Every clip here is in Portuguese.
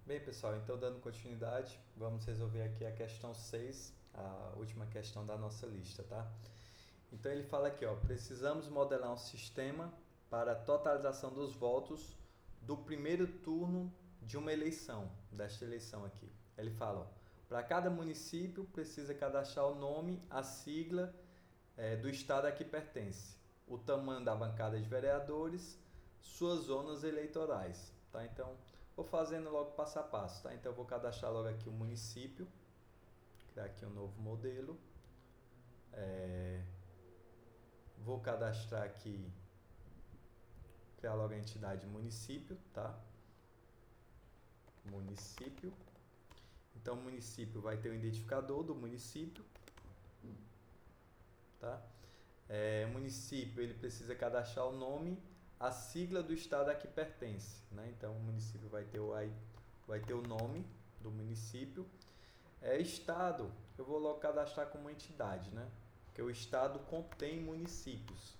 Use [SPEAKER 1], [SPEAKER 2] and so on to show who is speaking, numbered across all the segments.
[SPEAKER 1] Bem, pessoal, então dando continuidade, vamos resolver aqui a questão 6, a última questão da nossa lista, tá? Então ele fala aqui, ó, precisamos modelar um sistema para a totalização dos votos do primeiro turno de uma eleição, desta eleição aqui. Ele fala, ó, para cada município precisa cadastrar o nome, a sigla do estado a que pertence, o tamanho da bancada de vereadores, suas zonas eleitorais, tá? Então, vou fazendo logo passo a passo, tá? Então, eu vou cadastrar logo aqui o município, criar aqui um novo modelo, vou cadastrar aqui, criar logo a entidade município, tá? Município. Então, o município vai ter o identificador do município, tá? Município, ele precisa cadastrar o nome, a sigla do estado a que pertence, né? Então, o município vai ter o nome do município. Estado, eu vou logo cadastrar como entidade, né? Porque o estado contém municípios.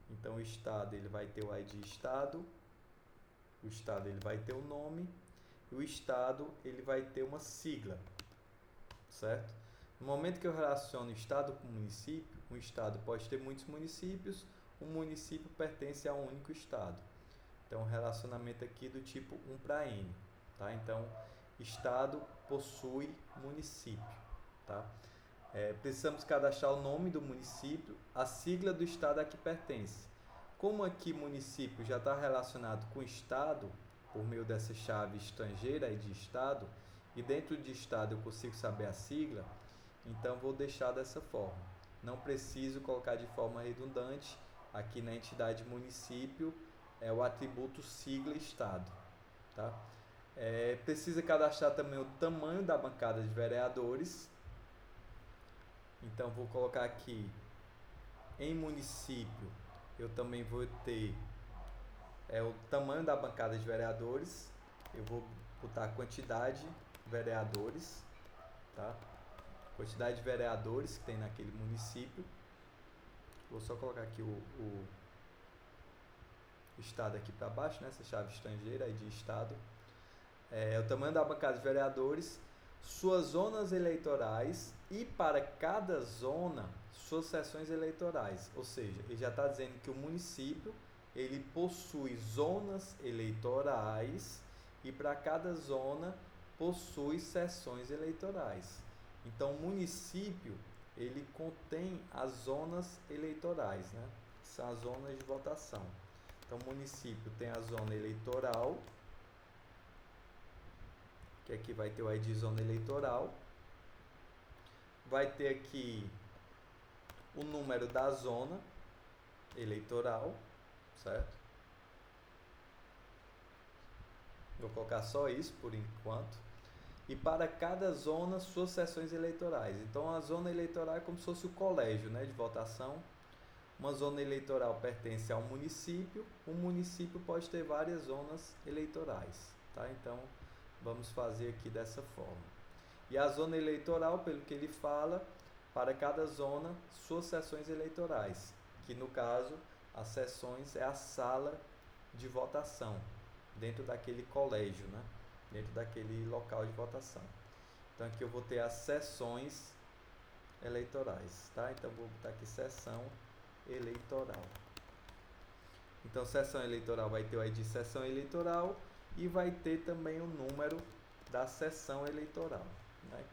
[SPEAKER 1] Então, o estado, ele vai ter o ID estado, o estado, ele vai ter o nome, e o estado, ele vai ter uma sigla, certo? No momento que eu relaciono estado com município, um estado pode ter muitos municípios, um município pertence a um único estado. Então, um relacionamento aqui do tipo 1 para N, tá? Então, estado possui município, tá? Precisamos cadastrar o nome do município, a sigla do estado a que pertence. Como aqui município já está relacionado com estado, por meio dessa chave estrangeira e de estado, e dentro de estado eu consigo saber a sigla, então vou deixar dessa forma. Não preciso colocar de forma redundante aqui na entidade município o atributo sigla estado, tá? Precisa cadastrar também o tamanho da bancada de vereadores. Então vou colocar aqui em município, eu também vou ter o tamanho da bancada de vereadores. Eu vou botar a quantidade de vereadores, tá? Quantidade de vereadores que tem naquele município. Vou só colocar aqui o estado aqui para baixo, né? Essa chave estrangeira aí de estado. O tamanho da bancada de vereadores, suas zonas eleitorais e para cada zona suas seções eleitorais. Ou seja, ele já está dizendo que o município ele possui zonas eleitorais e para cada zona possui seções eleitorais. Então, o município ele contém as zonas eleitorais, né? São as zonas de votação. Então, o município tem a zona eleitoral, que aqui vai ter o ID zona eleitoral. Vai ter aqui o número da zona eleitoral, certo? Vou colocar só isso por enquanto. E para cada zona, suas seções eleitorais. Então, a zona eleitoral é como se fosse o colégio, né, de votação. Uma zona eleitoral pertence ao município. O município pode ter várias zonas eleitorais, tá? Então, vamos fazer aqui dessa forma. E a zona eleitoral, pelo que ele fala, para cada zona, suas seções eleitorais, que no caso, as seções é a sala de votação, dentro daquele colégio, né? Dentro daquele local de votação. Então aqui eu vou ter as seções eleitorais, tá? Então vou botar aqui seção eleitoral. Então seção eleitoral vai ter o ID seção eleitoral e vai ter também o número da seção eleitoral, né?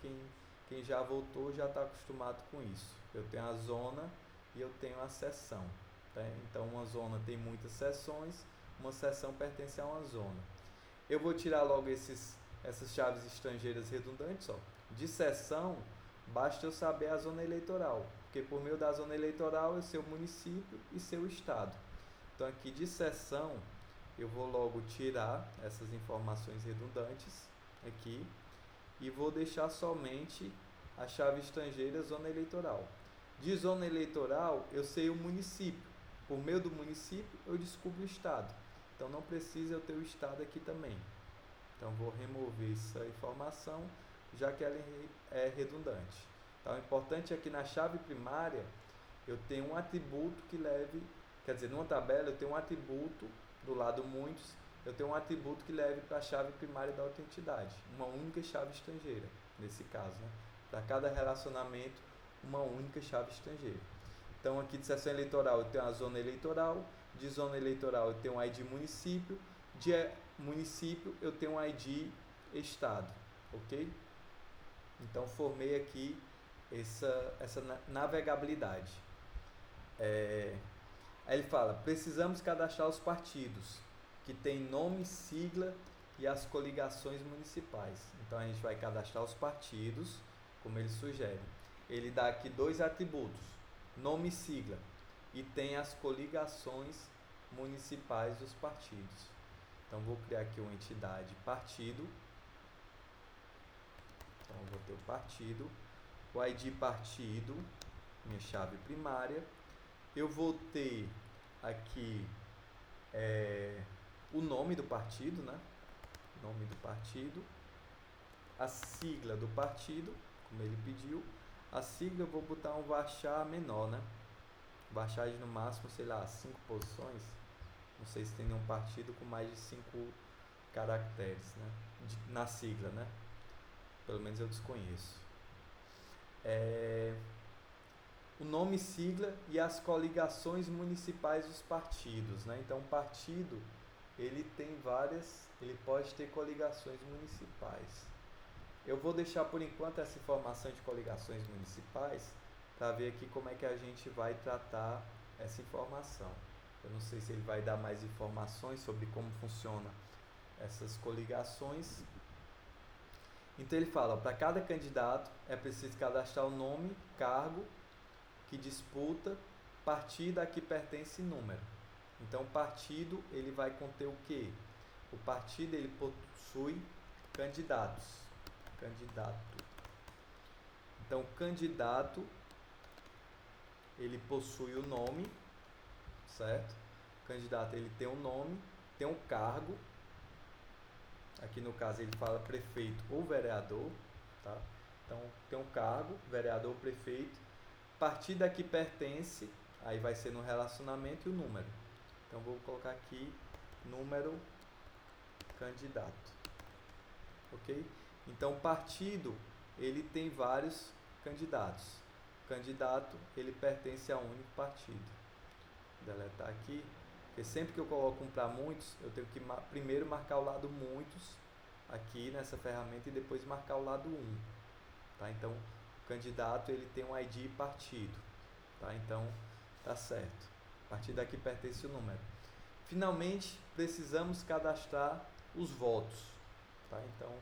[SPEAKER 1] Quem já votou já está acostumado com isso. Eu tenho a zona e eu tenho a seção, tá? Então uma zona tem muitas seções, uma seção pertence a uma zona. Eu vou tirar logo essas chaves estrangeiras redundantes, ó. De seção, basta eu saber a zona eleitoral, porque por meio da zona eleitoral eu sei o município e sei o estado. Então aqui de seção eu vou logo tirar essas informações redundantes aqui e vou deixar somente a chave estrangeira zona eleitoral. De zona eleitoral eu sei o município. Por meio do município eu descubro o estado. Então não precisa eu ter o estado aqui também. Então vou remover essa informação, já que ela é redundante. Então o importante é que na chave primária eu tenho um atributo que leve, quer dizer, numa tabela eu tenho um atributo do lado muitos eu tenho um atributo que leve para a chave primária da outra entidade, uma única chave estrangeira, nesse caso, né? Para cada relacionamento, uma única chave estrangeira. Então, aqui de seção eleitoral eu tenho a zona eleitoral, de zona eleitoral eu tenho um ID município, de município eu tenho um ID estado, ok? Então, formei aqui essa navegabilidade. Aí ele fala, precisamos cadastrar os partidos, que tem nome, sigla e as coligações municipais. Então, a gente vai cadastrar os partidos, como ele sugere. Ele dá aqui 2 atributos, nome e sigla, e tem as coligações municipais dos partidos. Então, vou criar aqui uma entidade partido. Então, vou ter o partido, o ID partido, minha chave primária. Eu vou ter aqui o nome do partido, né? Nome do partido, a sigla do partido, como ele pediu. A sigla eu vou botar um varchar menor, né? Varchar no máximo, sei lá, 5 posições. Não sei se tem nenhum partido com mais de 5 caracteres, né? Na sigla, né? Pelo menos eu desconheço. O nome, sigla e as coligações municipais dos partidos, né? Então, o partido, ele tem ele pode ter coligações municipais. Eu vou deixar por enquanto essa informação de coligações municipais para ver aqui como é que a gente vai tratar essa informação. Eu não sei se ele vai dar mais informações sobre como funciona essas coligações. Então ele fala, para cada candidato é preciso cadastrar o nome, cargo que disputa, partido a que pertence e número. Então o partido ele vai conter o quê? O partido ele possui candidatos. Então o candidato ele possui o nome, certo? O candidato ele tem um nome, tem um cargo. Aqui no caso ele fala prefeito ou vereador, tá? Então tem um cargo, vereador, prefeito. Partido a que pertence, aí vai ser no relacionamento e o número. Então vou colocar aqui número candidato, ok? Então partido ele tem vários candidatos. O candidato ele pertence a um único partido. Vou deletar aqui. Porque sempre que eu coloco um para muitos, eu tenho que primeiro marcar o lado muitos aqui nessa ferramenta e depois marcar o lado 1. Tá? Então, o candidato ele tem um ID partido. Tá? Então, tá certo. A partir daqui pertence o número. Finalmente, precisamos cadastrar os votos. Tá? Então,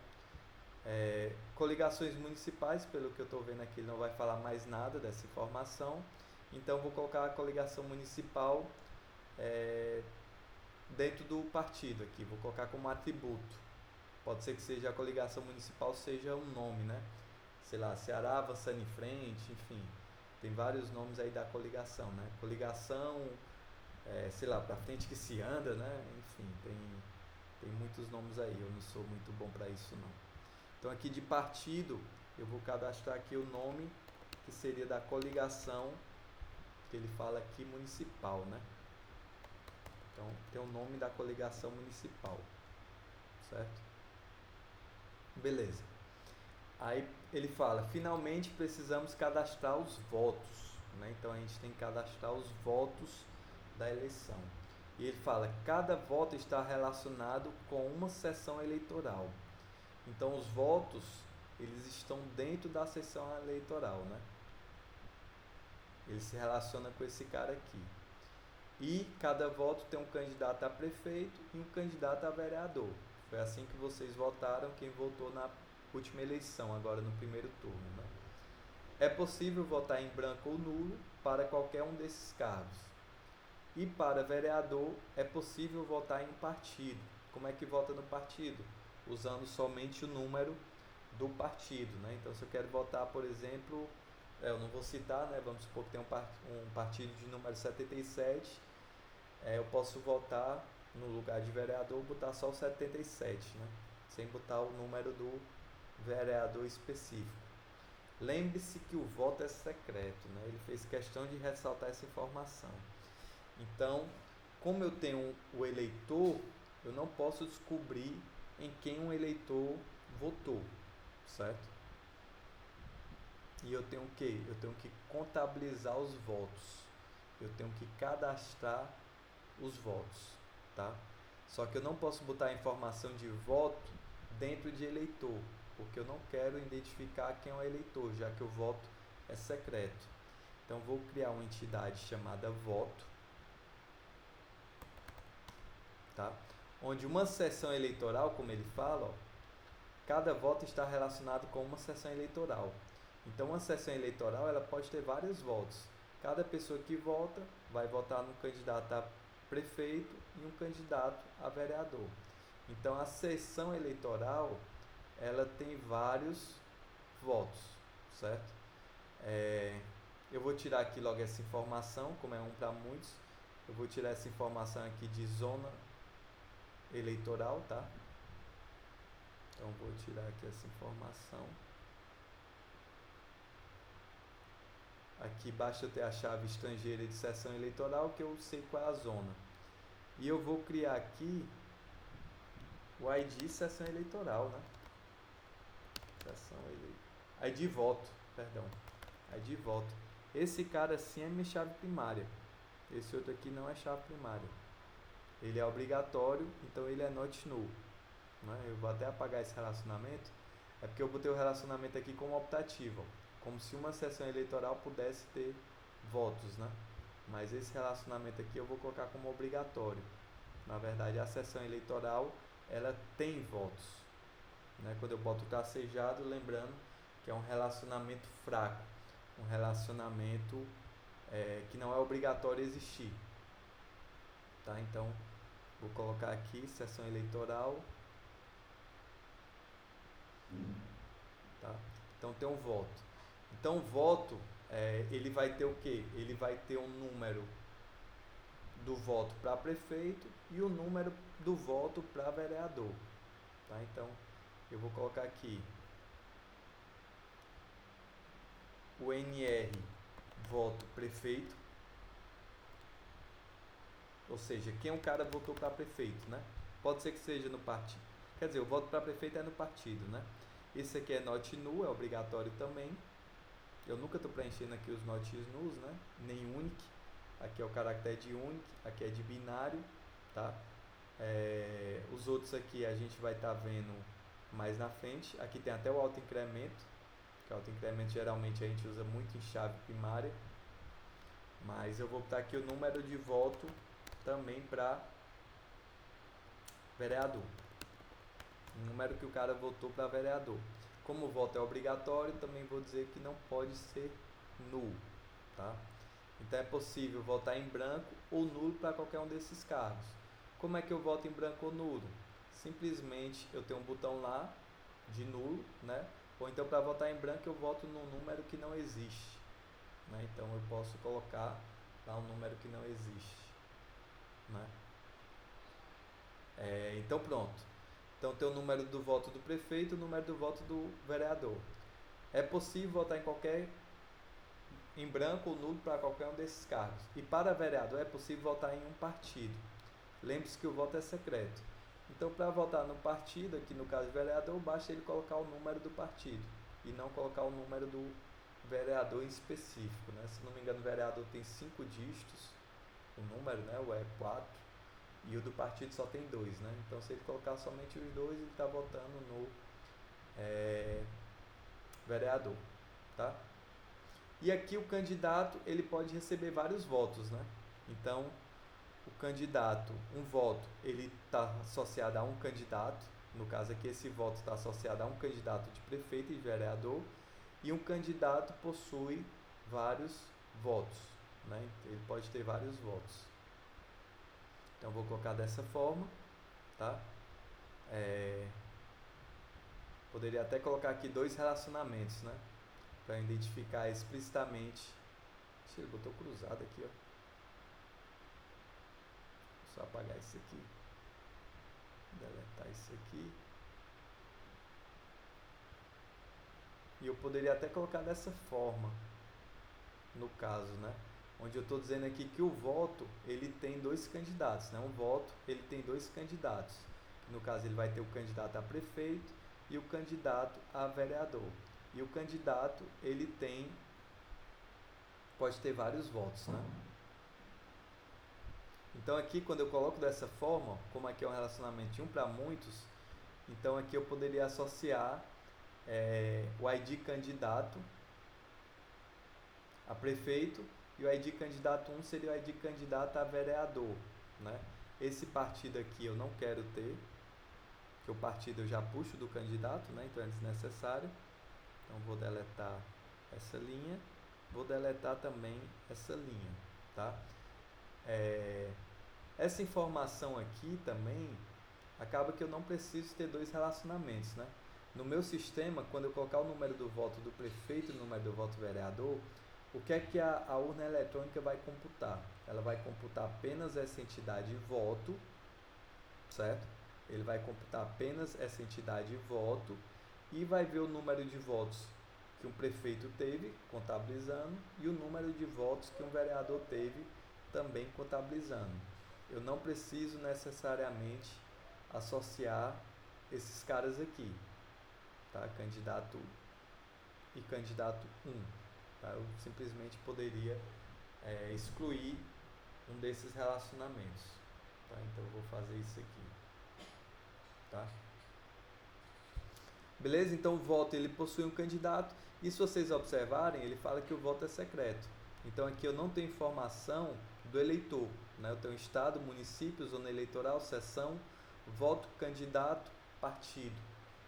[SPEAKER 1] coligações municipais, pelo que eu estou vendo aqui, ele não vai falar mais nada dessa informação. Então, vou colocar a coligação municipal dentro do partido aqui, vou colocar como atributo. Pode ser que seja a coligação municipal, seja um nome, né? Sei lá, Ceará avançando em frente, enfim. Tem vários nomes aí da coligação, né? Coligação, sei lá, pra frente que se anda, né? Enfim, tem muitos nomes aí, eu não sou muito bom para isso não. Então aqui de partido, eu vou cadastrar aqui o nome que seria da coligação, que ele fala aqui municipal, né? Então, tem o nome da coligação municipal, certo? Beleza. Aí ele fala, finalmente precisamos cadastrar os votos, né? Então, a gente tem que cadastrar os votos da eleição. E ele fala, cada voto está relacionado com uma sessão eleitoral. Então, os votos, eles estão dentro da sessão eleitoral, né? Ele se relaciona com esse cara aqui. E cada voto tem um candidato a prefeito e um candidato a vereador. Foi assim que vocês votaram, quem votou na última eleição, agora no primeiro turno, né? É possível votar em branco ou nulo para qualquer um desses cargos. E para vereador, é possível votar em partido. Como é que vota no partido? Usando somente o número do partido, né? Então, se eu quero votar, por exemplo, eu não vou citar, né? Vamos supor que tem um partido de número 77, eu posso votar no lugar de vereador, botar só o 77, né? Sem botar o número do vereador específico. Lembre-se que o voto é secreto, né? Ele fez questão de ressaltar essa informação. Então, como eu tenho o eleitor, eu não posso descobrir em quem um eleitor votou, certo? E eu tenho o quê? Eu tenho que contabilizar os votos. Eu tenho que cadastrar os votos, tá? Só que eu não posso botar a informação de voto dentro de eleitor, porque eu não quero identificar quem é o eleitor, já que o voto é secreto. Então vou criar uma entidade chamada voto, tá? Onde uma seção eleitoral, como ele fala, ó, cada voto está relacionado com uma seção eleitoral. Então uma seção eleitoral ela pode ter vários votos. Cada pessoa que vota vai votar no candidato a prefeito e um candidato a vereador. Então a seção eleitoral ela tem vários votos, certo? Eu vou tirar aqui logo essa informação, como é um para muitos. Eu vou tirar essa informação aqui de zona eleitoral, tá? Então vou tirar aqui essa informação. Aqui basta eu ter a chave estrangeira de seção eleitoral que eu sei qual é a zona. E eu vou criar aqui o ID seção eleitoral, né? ID voto, perdão. ID voto. Esse cara sim é minha chave primária. Esse outro aqui não é chave primária. Ele é obrigatório, então ele é not null. Né? Eu vou até apagar esse relacionamento. É porque eu botei o relacionamento aqui como optativo. Como se uma seção eleitoral pudesse ter votos, né? Mas esse relacionamento aqui eu vou colocar como obrigatório. Na verdade, a seção eleitoral, ela tem votos. Né? Quando eu boto tracejado, lembrando que é um relacionamento fraco. Um relacionamento que não é obrigatório existir. Tá? Então, vou colocar aqui, seção eleitoral. Tá? Então, tem um voto. Então, o voto, ele vai ter o quê? Ele vai ter um número do voto para prefeito e o número do voto para vereador. Tá? Então, eu vou colocar aqui o NR voto prefeito, ou seja, quem o cara votou para prefeito, né? Pode ser que seja no partido. Quer dizer, o voto para prefeito é no partido, né? Esse aqui é not null, é obrigatório também. Eu nunca estou preenchendo aqui os not nulls, né? Nem unic. Aqui é o caractere de unic, aqui é de binário, tá? Os outros aqui a gente vai estar vendo mais na frente. Aqui tem até o autoincremento, que o autoincremento geralmente a gente usa muito em chave primária. Mas eu vou botar aqui o número de voto também para vereador. O número que o cara votou para vereador. Como o voto é obrigatório, também vou dizer que não pode ser nulo, tá? Então é possível votar em branco ou nulo para qualquer um desses cargos. Como é que eu voto em branco ou nulo? Simplesmente eu tenho um botão lá de nulo, né? Ou então para votar em branco eu voto num número que não existe, né? Então eu posso colocar lá um número que não existe, né? Então pronto. Então tem o número do voto do prefeito e o número do voto do vereador. É possível votar em branco ou nulo para qualquer um desses cargos. E para vereador é possível votar em um partido. Lembre-se que o voto é secreto. Então, para votar no partido, aqui no caso de vereador, basta ele colocar o número do partido e não colocar o número do vereador em específico, né? Se não me engano, o vereador tem 5 dígitos, o número, né? O E4, e o do partido só tem 2, né? Então, se ele colocar somente os 2, ele está votando no vereador, tá? E aqui o candidato, ele pode receber vários votos, né? Então, o candidato, um voto, ele está associado a um candidato, no caso aqui esse voto está associado a um candidato de prefeito e de vereador, e um candidato possui vários votos, né? Ele pode ter vários votos. Então vou colocar dessa forma, tá? Poderia até colocar aqui 2 relacionamentos, né? Para identificar explicitamente. Ele botou cruzado aqui, ó. Só apagar isso aqui, deletar isso aqui, e eu poderia até colocar dessa forma, no caso, né? onde eu estou dizendo aqui que o voto ele tem dois candidatos, né? Um voto ele tem dois candidatos. No caso ele vai ter o candidato a prefeito e o candidato a vereador. E o candidato ele pode ter vários votos, né? Então aqui quando eu coloco dessa forma, como aqui é um relacionamento de um para muitos, então aqui eu poderia associar o ID candidato a prefeito e o ID candidato 1 seria o ID candidato a vereador, né? Esse partido aqui eu não quero ter, que o partido eu já puxo do candidato, né? Então é desnecessário. Então vou deletar essa linha, vou deletar também essa linha, tá? Essa informação aqui também acaba que eu não preciso ter dois relacionamentos, né? No meu sistema, quando eu colocar o número do voto do prefeito e o número do voto do vereador, o que é que a urna eletrônica vai computar? Ela vai computar apenas essa entidade voto, certo? Ele vai computar apenas essa entidade voto e vai ver o número de votos que um prefeito teve, contabilizando, e o número de votos que um vereador teve, também contabilizando. Eu não preciso necessariamente associar esses caras aqui, tá? Candidato e candidato 1. Tá? Eu simplesmente poderia excluir um desses relacionamentos. Tá? Então eu vou fazer isso aqui. Tá? Beleza? Então o voto ele possui um candidato e se vocês observarem, ele fala que o voto é secreto. Então aqui eu não tenho informação do eleitor, né? Eu tenho estado, município, zona eleitoral, seção, voto, candidato, partido.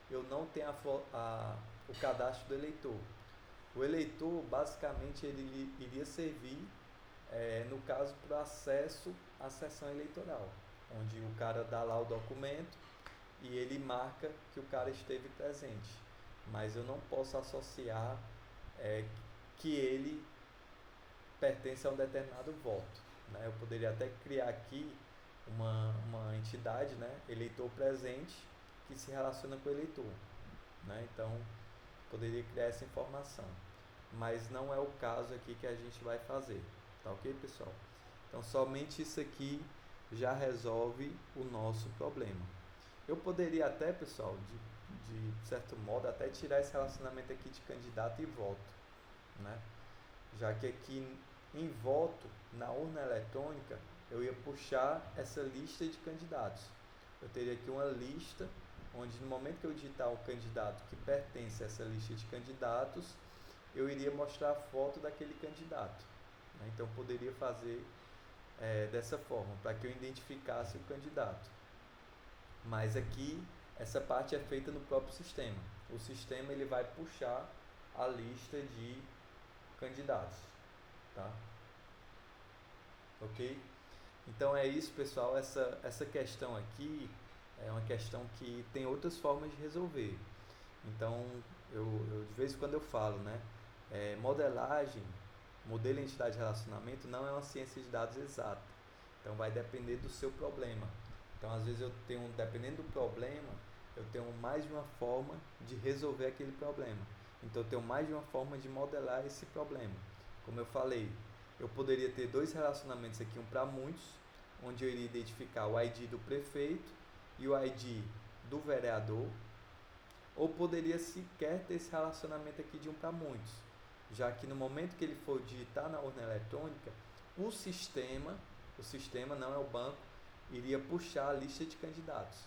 [SPEAKER 1] Eu não tenho o cadastro do eleitor. O eleitor, basicamente, ele iria servir, no caso, para o acesso à sessão eleitoral, onde o cara dá lá o documento e ele marca que o cara esteve presente. Mas eu não posso associar que ele pertence a um determinado voto, né? Eu poderia até criar aqui uma entidade, né? Eleitor presente, que se relaciona com o eleitor, né? Então, poderia criar essa informação, mas não é o caso aqui que a gente vai fazer, tá ok, pessoal? Então, somente isso aqui já resolve o nosso problema. Eu poderia até, pessoal, de certo modo, até tirar esse relacionamento aqui de candidato e voto, né? Já que aqui em voto, na urna eletrônica, eu ia puxar essa lista de candidatos. Eu teria aqui uma lista, onde no momento que eu digitar o candidato que pertence a essa lista de candidatos, eu iria mostrar a foto daquele candidato, né? Então eu poderia fazer dessa forma, para que eu identificasse o candidato. Mas aqui, essa parte é feita no próprio sistema. O sistema ele vai puxar a lista de candidatos, tá? Ok? Então é isso, pessoal. Essa questão aqui é uma questão que tem outras formas de resolver. Então, eu de vez em quando eu falo, né? Modelagem, modelo de entidade de relacionamento não é uma ciência de dados exata. Então, vai depender do seu problema. Então, às vezes, dependendo do problema, eu tenho mais de uma forma de resolver aquele problema. Então, eu tenho mais de uma forma de modelar esse problema. Como eu falei, eu poderia ter dois relacionamentos aqui, um para muitos, onde eu iria identificar o ID do prefeito e o ID do vereador, ou poderia sequer ter esse relacionamento aqui de um para muitos, já que no momento que ele for digitar na urna eletrônica, o sistema não é o banco, iria puxar a lista de candidatos.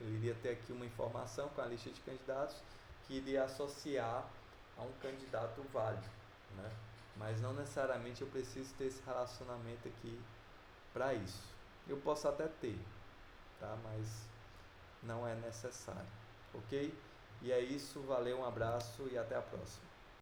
[SPEAKER 1] Ele iria ter aqui uma informação com a lista de candidatos que iria associar a um candidato válido, né? Mas não necessariamente eu preciso ter esse relacionamento aqui para isso. Eu posso até ter, tá? Mas não é necessário, ok? E é isso, valeu, um abraço e até a próxima.